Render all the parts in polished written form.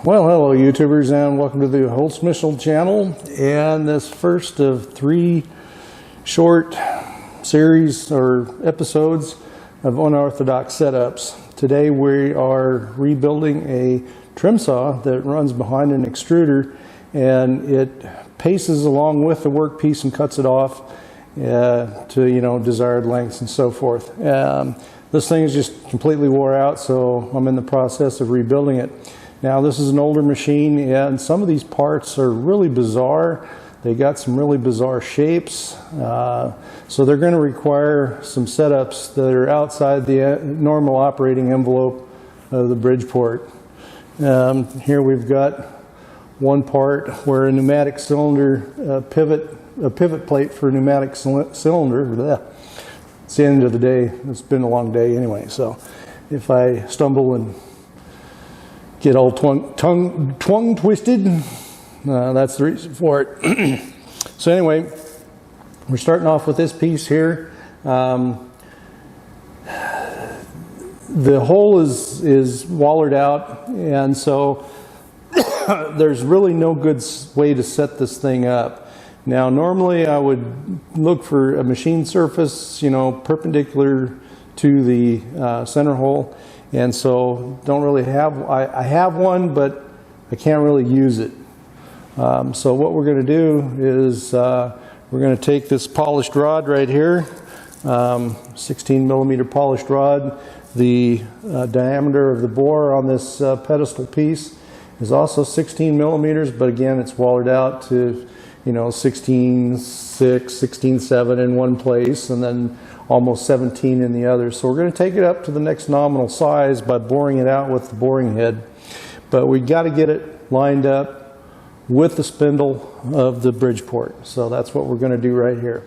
Well, hello YouTubers, and welcome to the Holtzmichel channel, and this first of 3 short series or episodes of unorthodox setups. Today we are rebuilding a trim saw that runs behind an extruder, and it paces along with the workpiece and cuts it off to desired lengths and so forth. This thing is just completely wore out, so I'm in the process of rebuilding it. Now, this is an older machine, and some of these parts are really bizarre. They got some really bizarre shapes, so they're going to require some setups that are outside the normal operating envelope of the Bridgeport. Here we've got one part where a pneumatic cylinder a pivot plate for a pneumatic cylinder. Bleh. It's the end of the day. It's been a long day anyway, so if I stumble and get all tongue twisted, that's the reason for it. So anyway, we're starting off with this piece here. The hole is wallered out, and so there's really no good way to set this thing up. Now, normally I would look for a machine surface, perpendicular to the center hole. And so don't really have, I have one, but I can't really use it. So what we're going to do is we're going to take this polished rod right here, 16 millimeter polished rod. The diameter of the bore on this pedestal piece is also 16 millimeters, but again, it's wallered out to 16.6, 16.7 in one place, and then almost 17 in the other. So we're going to take it up to the next nominal size by boring it out with the boring head. But we got to get it lined up with the spindle of the Bridgeport. So that's what we're going to do right here.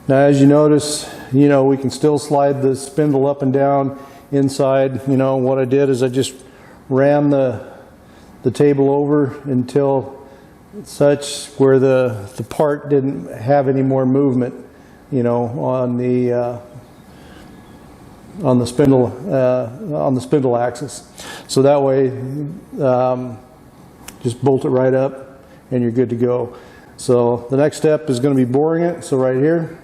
Now, as you notice, we can still slide the spindle up and down inside. What I did is I just ran the table over until such where the part didn't have any more movement, on the spindle axis. So that way, just bolt it right up and you're good to go. So the next step is going to be boring it. So right here.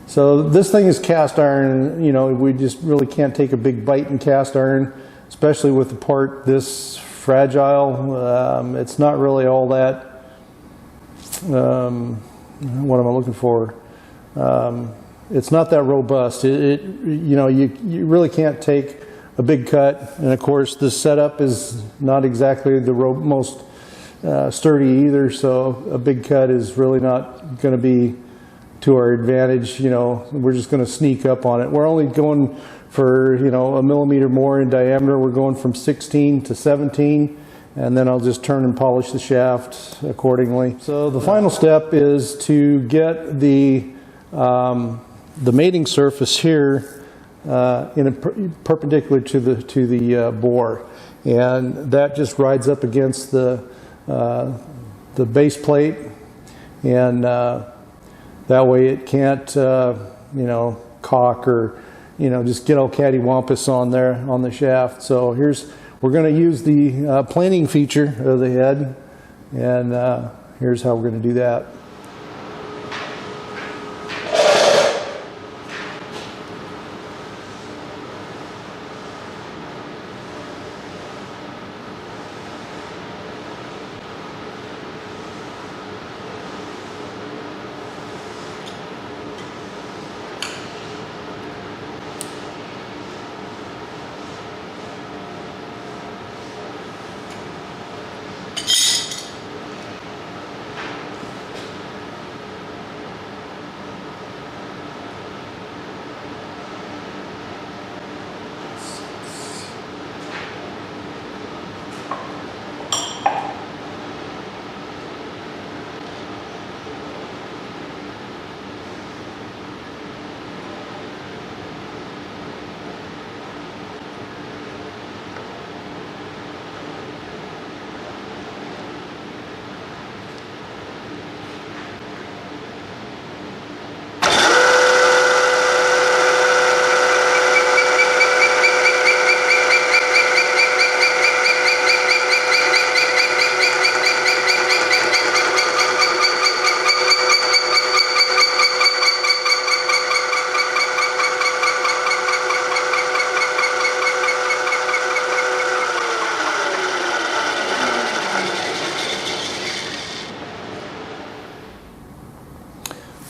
So this thing is cast iron. We just really can't take a big bite in cast iron, especially with the part this fragile. It's not really all that, what am I looking for? It's not that robust. You really can't take a big cut. And of course, the setup is not exactly the most sturdy either, so a big cut is really not going to be to our advantage. We're just going to sneak up on it. We're only going for a millimeter more in diameter. We're going from 16 to 17, and then I'll just turn and polish the shaft accordingly. So the final step is to get the mating surface here perpendicular to the bore, and that just rides up against the base plate, and that way it can't, cock or, just get all cattywampus on there on the shaft. So we're going to use the planing feature of the head, and here's how we're going to do that.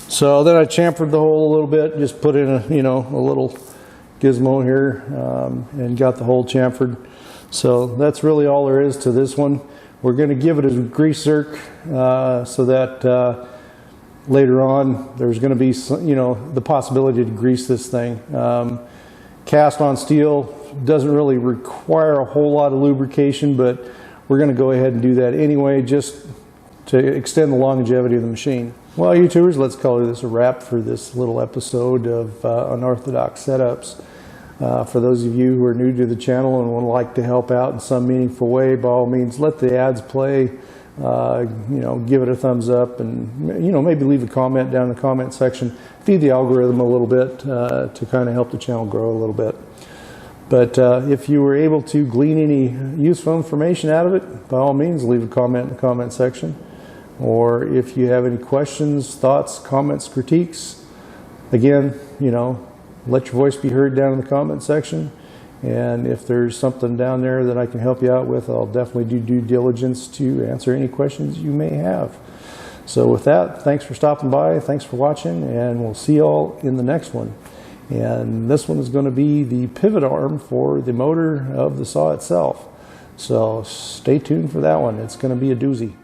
So then I chamfered the hole a little bit, just put in a little gizmo here, and got the hole chamfered. So that's really all there is to this one. We're going to give it a grease zerk so that later on there's going to be the possibility to grease this thing. Cast on steel doesn't really require a whole lot of lubrication, but we're going to go ahead and do that anyway, just to extend the longevity of the machine. Well, YouTubers, let's call this a wrap for this little episode of Unorthodox Setups. For those of you who are new to the channel and would like to help out in some meaningful way, by all means, let the ads play. Give it a thumbs up, and maybe leave a comment down in the comment section. Feed the algorithm a little bit to kind of help the channel grow a little bit. But if you were able to glean any useful information out of it, by all means, leave a comment in the comment section. Or if you have any questions, thoughts, comments, critiques, again, let your voice be heard down in the comment section. And if there's something down there that I can help you out with, I'll definitely do due diligence to answer any questions you may have. So with that, thanks for stopping by, thanks for watching, and we'll see you all in the next one. And this one is going to be the pivot arm for the motor of the saw itself. So stay tuned for that one. It's going to be a doozy.